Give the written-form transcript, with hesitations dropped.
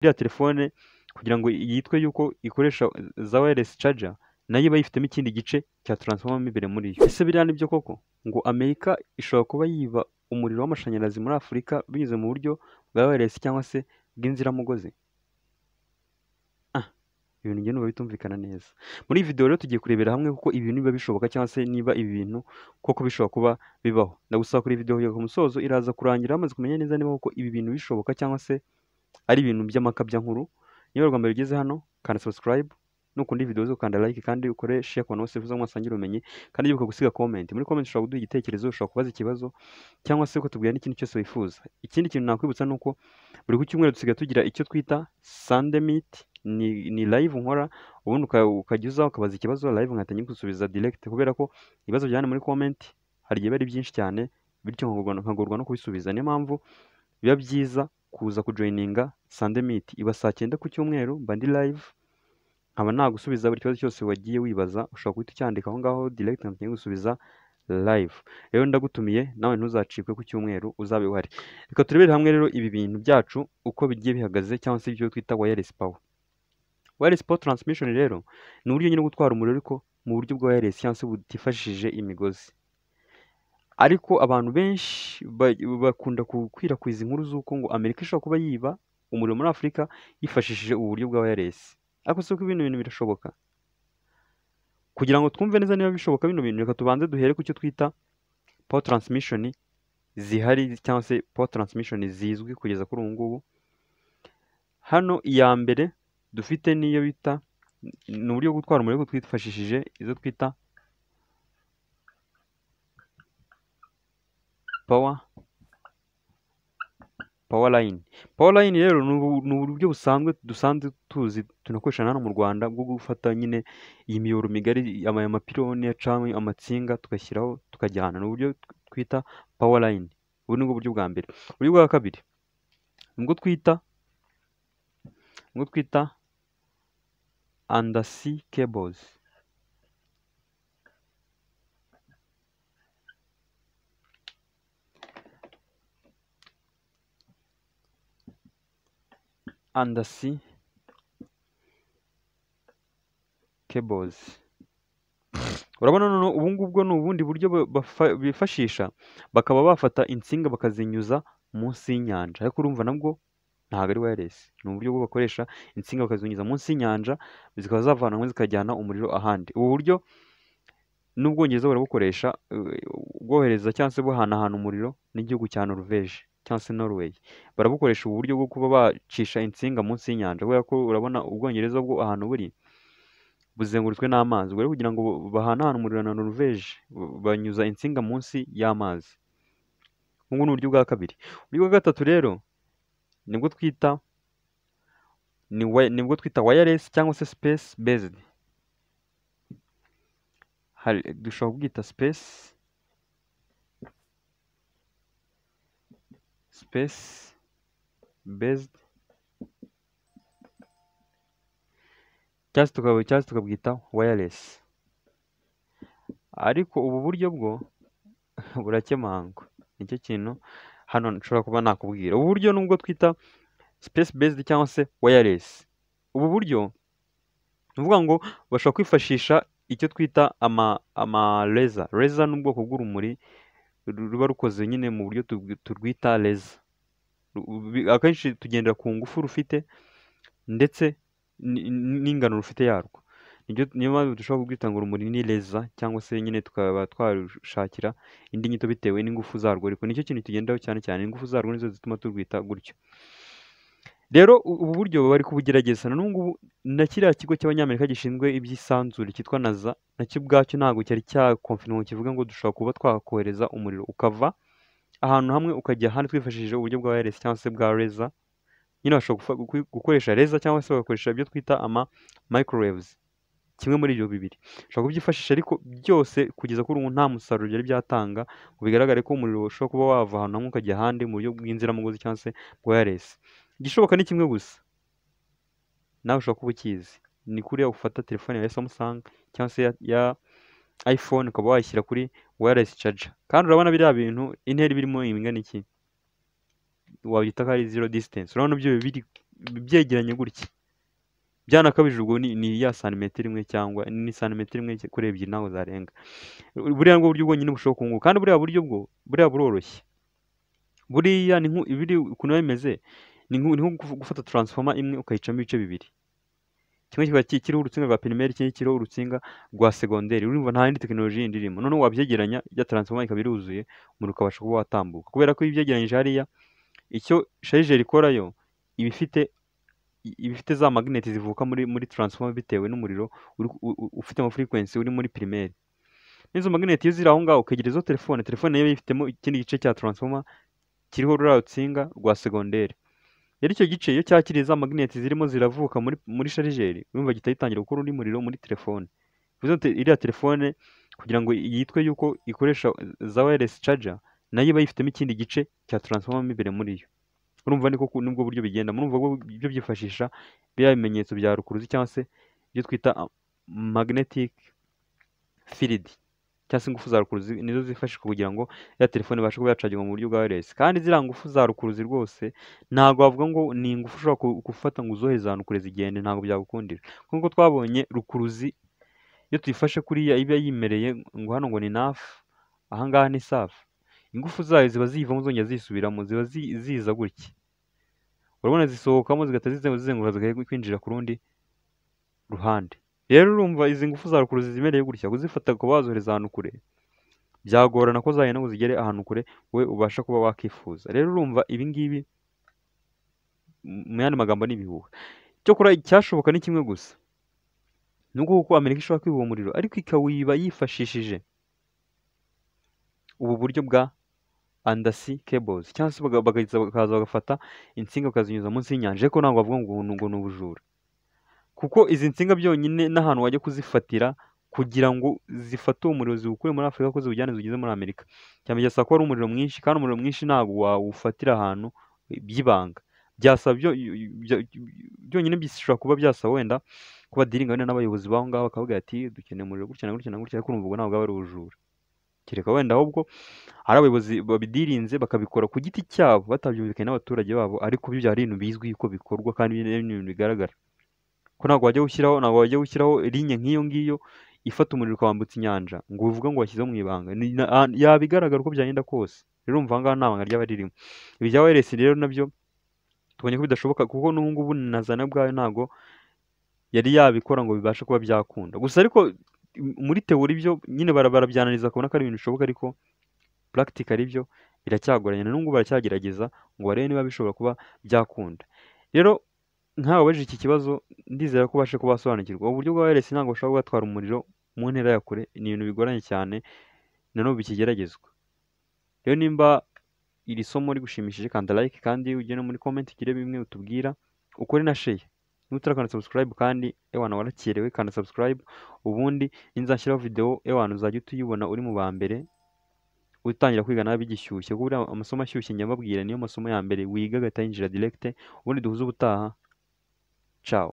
iriya telefone kugira ngo yitwe yuko ikoresha za wireless charger, nayo iba yifitemo ikindi gice cya transformer mo imbere muri yo. Ese biriya nibyo koko ngo Amerika ishobora kuba yiba umuriro w'amashanyarazi muri Afurika binyuze mu buryo bwa wireless cyangwa se bw'inziramugozi? Ibintu njye numva bitumvikana neza. Muri iyi video rero tugiye kurebera hamwe kuko ibintu biba bishoboka cyangwa se niba ibi bintu koko bishobora kuba bibaho. Ndagusaba kuri video kugeza ku musozo, iraza kurangira wamaze kumenya neza niba koko ibi bintu bishoboka cyangwa se ari ibintu by'amakabyankuru. Niba ari ubwa mbere ugeze hano, kanda subscribe, nukunda iyi video uze ukanda like kandi ukore share ku bantu bose wifuza ko mwasangira ubumenyi, kandi wibuke gusiga comment. Muri comment ushobora kuduha igitekerezo, ushobora kubaza ikibazo cyangwa se ukatubwira n'ikindi cyose wifuza. Ikindi kintu nakwibutsa ni uko buri ku cyumweru dusigaye tugira icyo twita Sunday Meet, ni live nkora, ubundi ukajya uza ukabaza ikibazo live nkahita nyigusubiza direct, kubera ko ibibazo byane muri comment hari igihe bari byinshi cyane, bityo nkagorwa no kubisubiza. Niyo mpamvu biba byiza kuza kujoininga Sunday Meet, iba saa 9 ku cyumweru, mba ndi live, nkaba nagusubiza buri kibazo cyose wagiye wibaza, ushobora guhita ucyandika aho ngaho direct nkahita nyigusubiza live. Rero ndagutumiye nawe ntuzacikwe ku cyumweru, uzabe uhari. Reka turebere hamwe rero ibi bintu byacu uko bigiye bihagaze, cyangwa se ibyo twita wireless power. Wireless power transmission rero ni uburyo nyine gutwara umuriro ariko mu buryo bwa wireless cyangwa se butifashishije imigozi. Ariko abantu benshi bakunda gukwirakwiza inkuru z'uko ngo Amerika ishobora kuba yiba umuriro muri Afurika yifashishije ubu buryo bwa wireless. Ariko si uko ibintu birashoboka. Kugira ngo twumve neza niba bishoboka bino bintu, reka tubanze duhere ku cyo twita power transmission zihari cyangwa se power transmission zizwi kugeza kuri ubu ngubu. Hano iya mbere dufite niyo bita ni uburyo bwo gutwara umuriro twifashishije izo twita power line. Power line rero ni uburyo dusanzwe tuzi tunakoresha hano mu Rwanda bwo gufata nyine iyi miyoboro migari, amapironi acamo amatsinga tugashyiraho tukajyana, ni uburyo twita power line. Ubu ni bwo buryo bwa mbere. Uburyo bwa kabiri nibwo twita undersea cables. Undersea cables. Urabona noneho ubu ngubwo ni ubundi buryo bifashisha, bakaba bafata insinga bakazinyuza munsi y'inyanja. Ariko urumva nabwo ntabwo ari wireless, ni uburyo bwo bakoresha insinga bakazinyuza munsi y'inyanja, zikaba zavanamo zikajyana umuriro ahandi. Ubu buryo n'Ubwongereza barabukoresha bwohereza cyangwa se buhanahana umuriro n'igihugu cya Norvège cyangwa se Norway. Barabukoresha ubu buryo bwo kuba bacisha insinga munsi y'inyanja, kubera ko urabona Ubwongereza bwo ahantu buri buzengurutswe n'amazi. Ubwo rero kugira ngo bahanahane umuriro na Norvège banyuza insinga munsi y'amazi. Ubu ni uburyo bwa kabiri. Uburyo bwa gatatu rero nibwo twita wireless cyangwa se space based. Dushobora kubwita space based cyangwa tukabwita wireless. Ariko ubu buryo bwo burakemangwa, nicyo kintu hano nshobora kuba nakubwira. Ubu buryo nubwo twita space based cyangwa se wireless, ubu buryo ni ukuvuga ngo bashobora kwifashisha icyo twita laser. Laser ni ubwoko bw'urumuri ruba rukoze nyine mu buryo turwita laser. Akenshi tugendera ku ngufu rufite ndetse n'ingano rufite yarwo. Niyo mpamvu dushobora kubwita ngo urumuri ni laser, cyangwa se nyine tukaba twarushakira indi nyito bitewe n'ingufu zarwo. Ariko nicyo kintu tugendaho cyane cyane, ingufu zarwo nizo zituma turwita gutyo. Rero ubu buryo bari kubugerageza n'ubu na kiriya kigo cy'Abanyamerika gishinzwe iby'isanzure cyitwa NASA, nacyo ubwacyo ntabwo cyari cyakonfirma kivuga ngo dushobora kuba twakohereza umuriro ukava ahantu hamwe ukajya ahandi twifashishije uburyo bwa wireless cyangwa se bwa laser. Nyine bashobora gukoresha laser cyangwa se bagakoresha ibyo twita microwaves. Kimwe muri ibyo bibiri ushobora kubyifashisha, ariko byose kugeza kuri ubu nta musaruro byari byatanga ngo bigaragare ko umuriro ushobora kuba wava ahantu hamwe ukajya ahandi mu buryo bw'inziramugozi cyangwa se bwa wireless. Igishoboka ni kimwe gusa, nawe ushobora kuba ukizi, ni kuriya ufata telefone ya Samsung cyangwa se ya iPhone ukaba wayishyira kuri wireless charger. Kandi urabona biriya bintu intera birimo ingana iki, wabita ko ari zero distance. Urabona byo biri byegeranye gutya, byanakabije ubwo ni ya santimetero imwe cyangwa ni santimetero imwe kuri ebyiri ntago zarenga. Buriya nibwo buryo bwonyine bushoboka ubu ngubu, kandi buriya buryo buriya buroroshye. Buriya biri ukuntu biba bimeze, ni nko gufata transformer imwe ukayicamo ibice bibiri, kimwe kiba kiriho urutsinga rwa primaire, ikindi kiriho urutsinga rwa secondaire. Urumva nta yindi tekinoloji yindi irimo, noneho wabyegeranya ya transformer ikaba iruzuye, umuriro ukabasha kuba watambuka, kubera ko iyo ubyegeranyije hariya, icyo chargeur ikora yo iba ifite za magneti zivuka muri transformer bitewe n'umuriro ufite ama frequency uri muri primaire. N'izo magneti iyo ziri aho ngaho ukegereza telefone nayo ifitemo ikindi gice cya transformer kiriho ruriya rutsinga rwa secondaire. Rero icyo gice iyo cyakiriye za magneti zirimo ziravuka muri chargeur, urumva gihita gitangira gukora undi muriro muri telefone. Bivuze iriya telefone kugira ngo yitwe yuko ikoresha za wireless charger, nayo iba yifitemo ikindi gice cya transformer imbere muri yo. Urumva nibwo buryo bigenda, murumva ibyo byifashisha biriya bimenyetso bya rukuruzi cyangwa se ibyo twita magnetic field cyangwa se ingufu za rukuruzi, nizo zifashishwa kugira ngo ya telefone ibashe kuba yacagirwa mu buryo bwa wireless. Kandi ziriya ngufu za rukuruzi rwose ntabwo wavuga ngo ni ingufu ushobora gufata ngo uzohereze ahantu kure zigende, ntabwo byagukundira. Nk'uko twabonye rukuruzi iyo tuyifashe kuriya iba yimereye ngo hano ngo ni nafu, aha ngaha ni safu, ingufu zayo ziba ziyivamo zongera zisubiramo, ziba ziza gutya, urabona zisohokamo zigahita zizenguruka zikwinjira ku rundi ruhande. Rero urumva izi ngufu za rukuruzi zimereye gutya, kuzifata ukaba wazohereza ahantu kure byagorana ko zagenda ngo zigere ahantu kure we ubasha kuba wakifuza. Rero urumva ibi ngibi mu yandi magambo ni ibihuha. Cyokora icyashoboka ni kimwe gusa, ni uko Amerika ishobora kwiba uwo muriro ariko ikawiba yifashishije ubu buryo bwa undersea cables, cyangwa se bakaza bagafata insinga bakazinyuza munsi y'inyanja, ariko ntabwo bavuga ngo ni ubujura, kuko izi nsinga byonyine n'ahantu wajya kuzifatira kugira ngo zifate uwo muriro ziwukure muri Afurika ko ziwujyane ziwugeze muri Amerika, cyane byasaba ko ari umuriro mwinshi, kandi umuriro mwinshi ntabwo wawufatira ahantu by'ibanga. Byasaba byonyine bishobora kuba byasaba wenda kuba diringa wenda n'abayobozi baho ngaho bakavuga ati dukeneye umuriro gutya na gutya na gutya, ariko urumva ubwo ntabwo aba ari ubujura, kereka wenda ahubwo ari abayobozi babidirinze bakabikora ku giti cyabo batabyumvikanye n'abaturage babo, ariko byo byari ibintu bizwi yuko bikorwa kandi ibintu bigaragara ko ntabwo wajya gushyiraho linye nk'iyo ngiyo ifata umuriro ukawambutsa inyanja ngo uvuga ngo washyizeho mu ibanga, yabigaragara uko byagenda kose. Rero urumva aha ngaha nta banga ryaba ririmo. Ibi bya wireless rero nabyo tubonye ko bidashoboka, kuko n'ubu ngubu na Zana ubwayo ntabwo yari yabikora ngo bibashe kuba byakunda. Gusa ariko muri teori byo nyine barabyananiza kubona ko ari ibintu bishoboka, ariko practically byo biracyagoranye, na n'ubwo baracyagerageza ngo barebe niba bishobora kuba byakunda. Rero nkawe wabajije iki kibazo, ndizera ko ubashe kuba wasobanukirwa uburyo bwa wireless ntabwo bushobora kubatwara umuriro mu ntera ya kure, ni ibintu bigoranye cyane na n'ubu bikigeragezwa. Rero nimba iri somo rigushimishije kanda like, kandi ugene muri comment ugire bimwe utubwira, ukore na share. Niba utarakanda subscribe kandi ewana warakerewe, kanda subscribe, ubundi ninzashyiraho video ewana uzajya utuyibona uri mu ba mbere utangira kwiga nawe bigishyushye, kuko buriya amasomo ashyushye njya mbabwira niyo masomo ya mbere wiga agahita yinjira direct, ubundi duhuze ubutaha. Ciao.